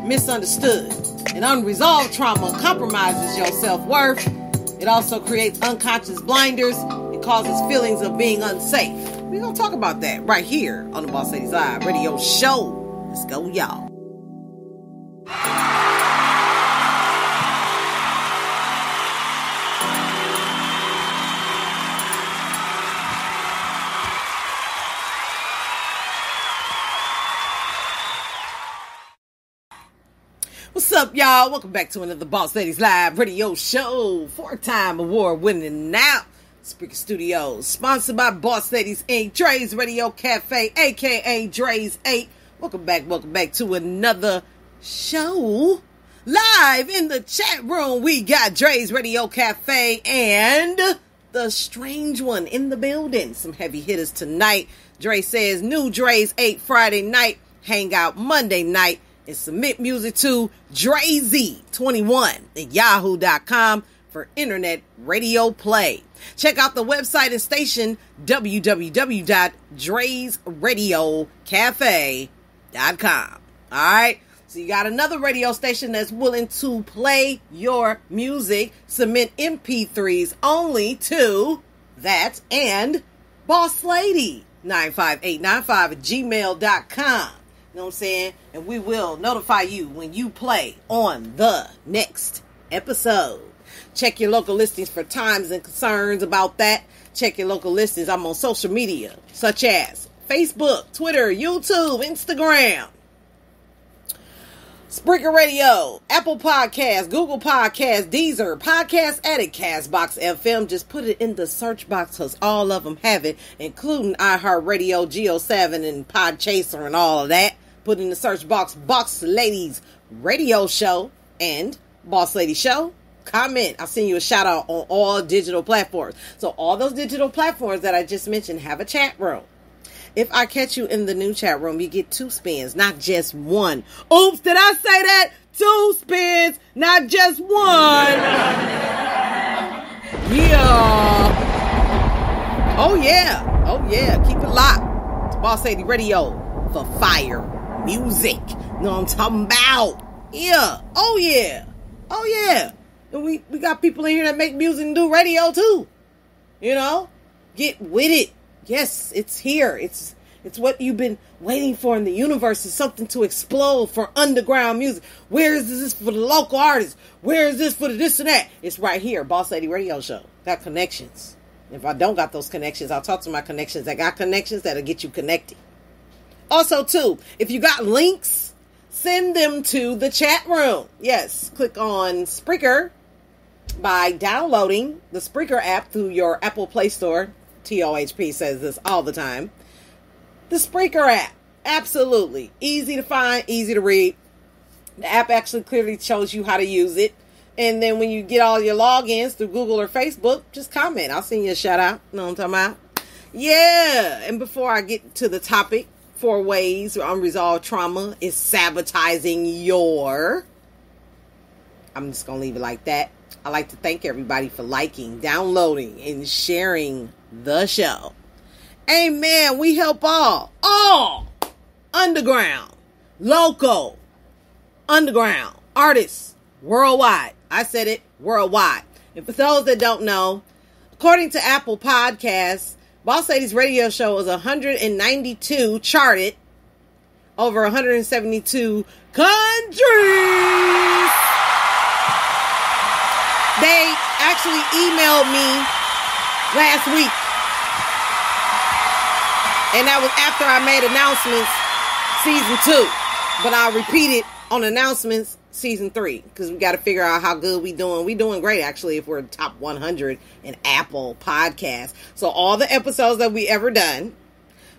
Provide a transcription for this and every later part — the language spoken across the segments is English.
misunderstood. And unresolved trauma compromises your self-worth. It also creates unconscious blinders. It causes feelings of being unsafe. We're going to talk about that right here on the Boss Ladies Live radio show. Let's go, y'all. What's up, y'all? Welcome back to another Boss Ladies Live radio show. 4-time award-winning now. Speaker Studios, sponsored by Boss Ladies Inc. Dre's Radio Cafe, a.k.a. Dre's 8. Welcome back to another show. Live in the chat room, we got Dre's Radio Cafe and the strange one in the building. Some heavy hitters tonight. Dre says, new Dre's 8 Friday night, hangout Monday night. And submit music to DreZ21 at yahoo.com for internet radio play. Check out the website and station www.DreZRadioCafe.com. Alright, so you got another radio station that's willing to play your music. Submit MP3s only to that and Boss Lady 95895 at gmail.com. You know what I'm saying? And we will notify you when you play on the next episode. Check your local listings for times and concerns about that. Check your local listings. I'm on social media, such as Facebook, Twitter, YouTube, Instagram, Spreaker Radio, Apple Podcasts, Google Podcasts, Deezer, Podcast Addict, Castbox FM. Just put it in the search box because all of them have it, including iHeartRadio, Geo7, and Podchaser and all of that. Put in the search box, Boss Ladies Radio Show and Boss Lady Show. Comment. I'll send you a shout out on all digital platforms. So all those digital platforms that I just mentioned have a chat room. If I catch you in the new chat room, you get 2 spins, not just 1. Oops, did I say that? 2 spins, not just 1. Yeah. Oh yeah. Keep it locked. It's Boss Lady Radio for fire music. Know what I'm talking about? Yeah. Oh yeah. And we got people in here that make music and do radio too. You know? Get with it. Yes, it's here. It's what you've been waiting for in the universe. It's something to explode for underground music. Where is this for the local artists? Where is this for the this and that? It's right here. Boss Lady Radio Show. Got connections. If I don't got those connections, I'll talk to my connections that got connections that'll get you connected. Also, too, if you got links, send them to the chat room. Yes, click on Spreaker by downloading the Spreaker app through your Apple Play Store. TOHP says this all the time. The Spreaker app. Absolutely. Easy to find, easy to read. The app actually clearly shows you how to use it. And then when you get all your logins through Google or Facebook, just comment. I'll send you a shout out. You know what I'm talking about? Yeah. And before I get to the topic, 4 ways unresolved trauma is sabotaging your... I'm just going to leave it like that. I'd like to thank everybody for liking, downloading, and sharing the show. Amen. We help all underground, local, underground artists worldwide. I said it, worldwide. And for those that don't know, according to Apple Podcasts, Boss Ladies Radio Show is 192 charted over 172 countries. They actually emailed me last week. And that was after I made announcements season 2. But I'll repeat it on announcements season 3. Because we got to figure out how good we doing. We doing great, actually, if we're top 100 in Apple Podcasts. So all the episodes that we ever done,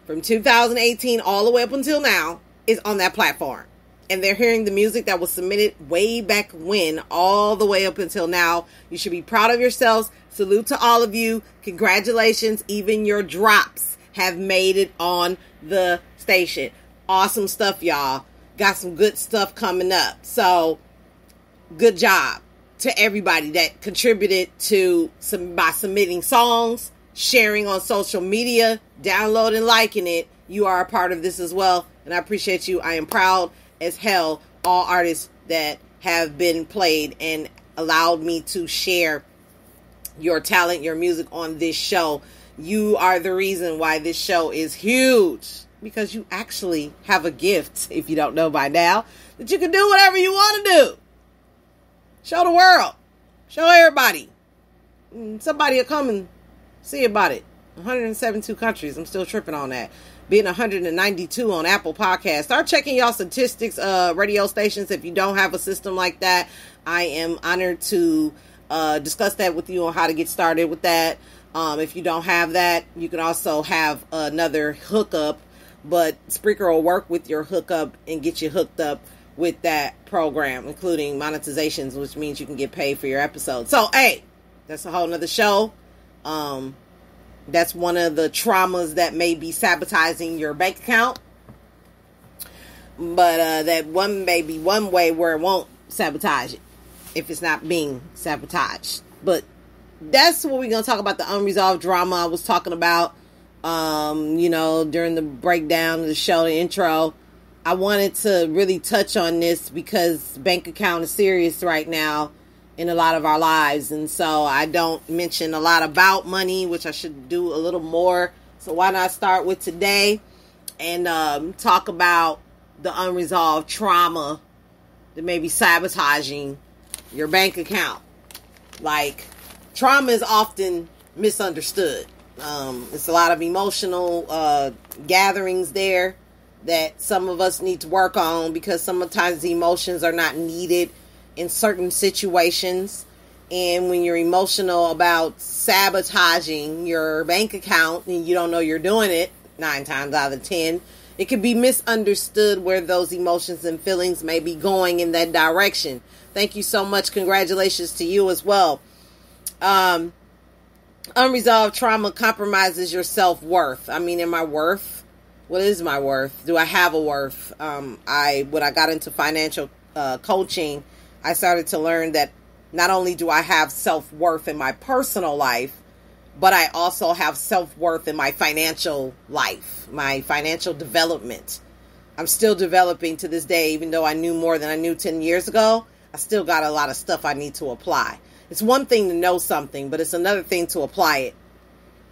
from 2018 all the way up until now, is on that platform. And they're hearing the music that was submitted way back when, all the way up until now. You should be proud of yourselves. Salute to all of you. Congratulations. Even your drops have made it on the station. Awesome stuff, y'all. Got some good stuff coming up. So, good job to everybody that contributed to by submitting songs, sharing on social media, downloading, liking it. You are a part of this as well. And I appreciate you. I am proud as hell all artists that have been played and allowed me to share your talent, your music on this show. You are the reason why this show is huge, because you actually have a gift, if you don't know by now, that you can do whatever you want to do. Show the world. Show everybody. Somebody will come and see about it. 172 countries. I'm still tripping on that. Being 192 on Apple Podcasts. Start checking y'all statistics, radio stations. If you don't have a system like that, I am honored to discuss that with you on how to get started with that. If you don't have that, you can also have another hookup, but Spreaker will work with your hookup and get you hooked up with that program, including monetizations, which means you can get paid for your episodes. So, hey, that's a whole nother show. That's one of the traumas that may be sabotaging your bank account. But that one may be one way where it won't sabotage it if it's not being sabotaged. But that's what we're going to talk about, the unresolved drama I was talking about, during the breakdown of the show, the intro. I wanted to really touch on this because bank account is serious right now in a lot of our lives. And so I don't mention a lot about money, which I should do a little more. So why not start with today and talk about the unresolved trauma that may be sabotaging your bank account. Like, trauma is often misunderstood. It's a lot of emotional gatherings there that some of us need to work on, because sometimes the emotions are not needed in certain situations. And when you're emotional about sabotaging your bank account and you don't know you're doing it, 9 times out of 10, it can be misunderstood where those emotions and feelings may be going in that direction. Thank you so much. Congratulations to you as well. Unresolved trauma compromises your self-worth. I mean, am I worth? What is my worth? Do I have a worth? When I got into financial coaching, I started to learn that not only do I have self-worth in my personal life, but I also have self-worth in my financial life, my financial development. I'm still developing to this day, even though I knew more than I knew 10 years ago. I still got a lot of stuff I need to apply. It's one thing to know something, but it's another thing to apply it.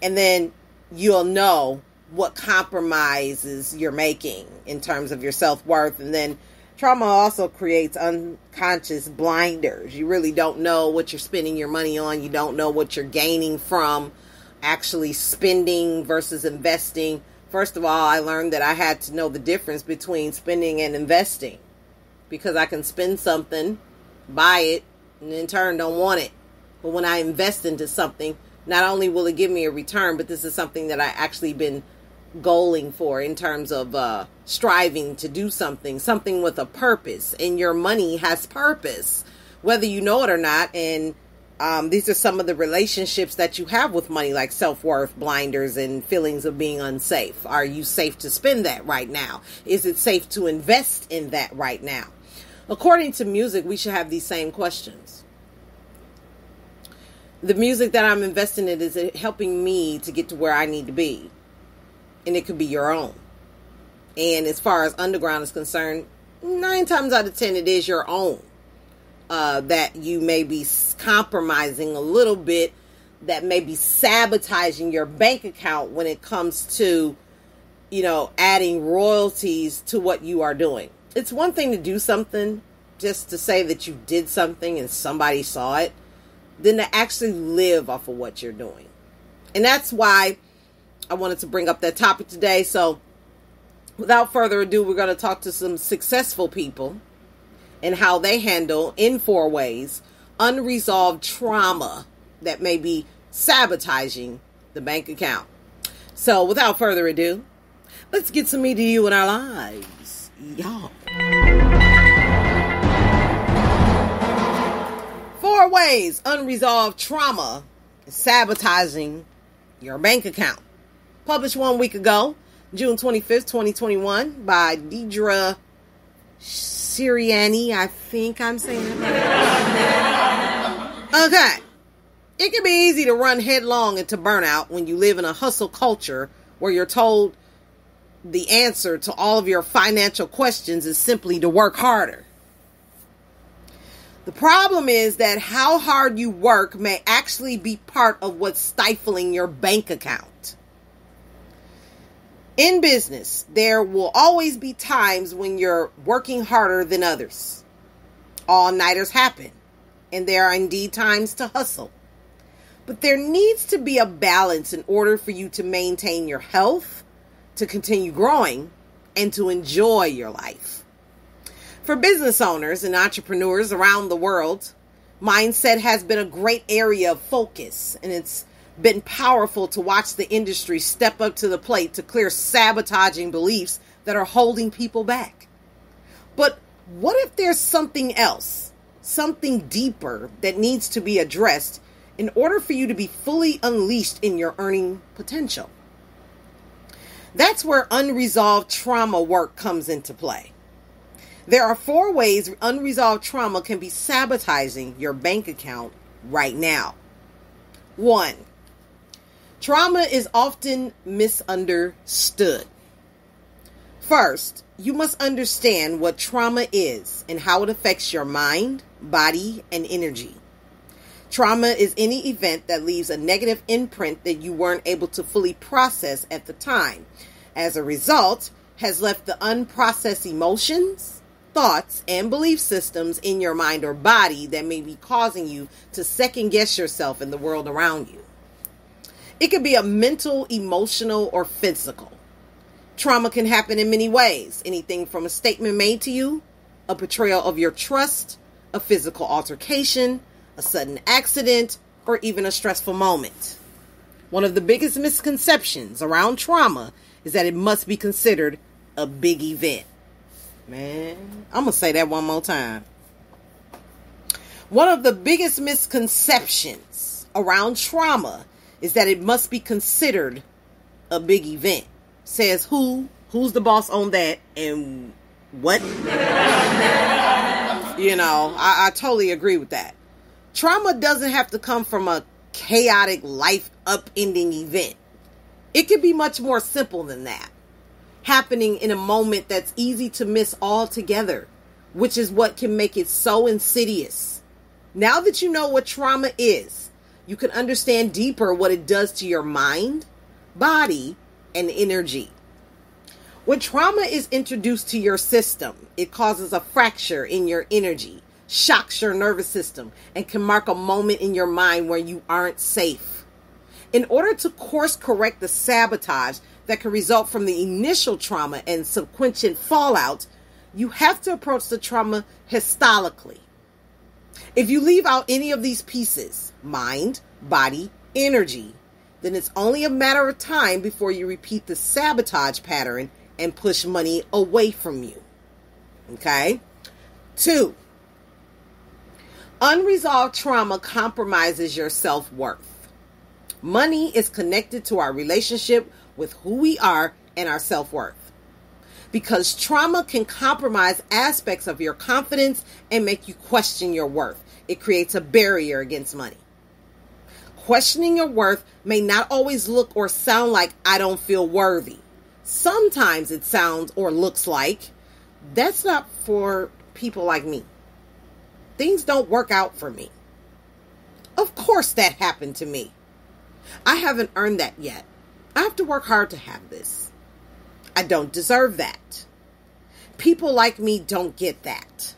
And then you'll know what compromises you're making in terms of your self-worth. And then trauma also creates unconscious blinders. You really don't know what you're spending your money on. You don't know what you're gaining from actually spending versus investing. First of all, I learned that I had to know the difference between spending and investing, because I can spend something, buy it, and in turn don't want it. But when I invest into something, not only will it give me a return, but this is something that I actually been goaling for in terms of striving to do something with a purpose. And your money has purpose, whether you know it or not. And these are some of the relationships that you have with money, like self-worth, blinders, and feelings of being unsafe. Are you safe to spend that right now? Is it safe to invest in that right now? According to music, we should have these same questions. The music that I'm investing in, is it helping me to get to where I need to be? And it could be your own. And as far as underground is concerned, 9 times out of 10, it is your own. That you may be compromising a little bit, that may be sabotaging your bank account when it comes to, adding royalties to what you are doing. It's one thing to do something just to say that you did something and somebody saw it, than to actually live off of what you're doing. And that's why I wanted to bring up that topic today. So without further ado, we're going to talk to some successful people and how they handle, in 4 ways, unresolved trauma that may be sabotaging the bank account. So without further ado, let's get some me to you in our lives, y'all. 4 ways unresolved trauma is sabotaging your bank account. Published 1 week ago, June 25th, 2021, by Deidre Sirianni. I think I'm saying it right. Okay. It can be easy to run headlong into burnout when you live in a hustle culture where you're told the answer to all of your financial questions is simply to work harder. The problem is that how hard you work may actually be part of what's stifling your bank account. In business, there will always be times when you're working harder than others. All-nighters happen, and there are indeed times to hustle. But there needs to be a balance in order for you to maintain your health, to continue growing, and to enjoy your life. For business owners and entrepreneurs around the world, mindset has been a great area of focus, and it's been powerful to watch the industry step up to the plate to clear sabotaging beliefs that are holding people back. But what if there's something else, something deeper that needs to be addressed in order for you to be fully unleashed in your earning potential? That's where unresolved trauma work comes into play. There are 4 ways unresolved trauma can be sabotaging your bank account right now. 1. Trauma is often misunderstood. First, you must understand what trauma is and how it affects your mind, body, and energy. Trauma is any event that leaves a negative imprint that you weren't able to fully process at the time. As a result, has left the unprocessed emotions, thoughts, and belief systems in your mind or body that may be causing you to second guess yourself and the world around you. It could be a mental, emotional, or physical. Trauma can happen in many ways. Anything from a statement made to you, a betrayal of your trust, a physical altercation, a sudden accident, or even a stressful moment. One of the biggest misconceptions around trauma is that it must be considered a big event. Man, I'm going to say that one more time. One of the biggest misconceptions around trauma is that it must be considered a big event. Says who? Who's the boss on that? And what? I totally agree with that. Trauma doesn't have to come from a chaotic, life upending event. It can be much more simple than that. Happening in a moment that's easy to miss altogether, which is what can make it so insidious. Now that you know what trauma is, you can understand deeper what it does to your mind, body, and energy. When trauma is introduced to your system, it causes a fracture in your energy, shocks your nervous system, and can mark a moment in your mind where you aren't safe. In order to course correct the sabotage that can result from the initial trauma and subsequent fallout, you have to approach the trauma historically. If you leave out any of these pieces, mind, body, energy, then it's only a matter of time before you repeat the sabotage pattern and push money away from you. Okay? 2. Unresolved trauma compromises your self-worth. Money is connected to our relationship with who we are and our self-worth. Because trauma can compromise aspects of your confidence and make you question your worth. It creates a barrier against money. Questioning your worth may not always look or sound like I don't feel worthy. Sometimes it sounds or looks like that's not for people like me. Things don't work out for me. Of course that happened to me. I haven't earned that yet. I have to work hard to have this. I don't deserve that. People like me don't get that.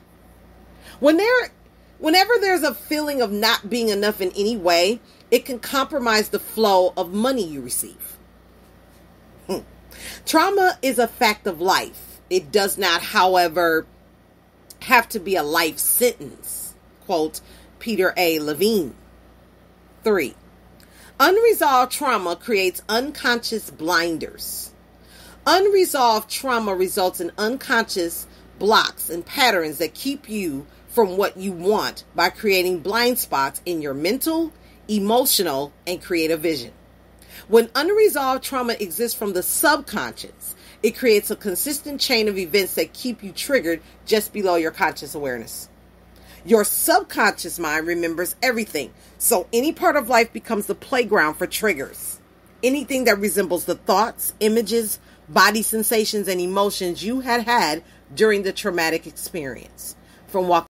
Whenever there's a feeling of not being enough in any way, it can compromise the flow of money you receive. Trauma is a fact of life. It does not, however, have to be a life sentence. Quote, Peter A. Levine. 3. Unresolved trauma creates unconscious blinders. Unresolved trauma results in unconscious blocks and patterns that keep you from what you want by creating blind spots in your mental, emotional, and creative vision. When unresolved trauma exists from the subconscious, it creates a consistent chain of events that keep you triggered just below your conscious awareness. Your subconscious mind remembers everything, so any part of life becomes the playground for triggers. Anything that resembles the thoughts, images, body sensations, and emotions you had during the traumatic experience. From walking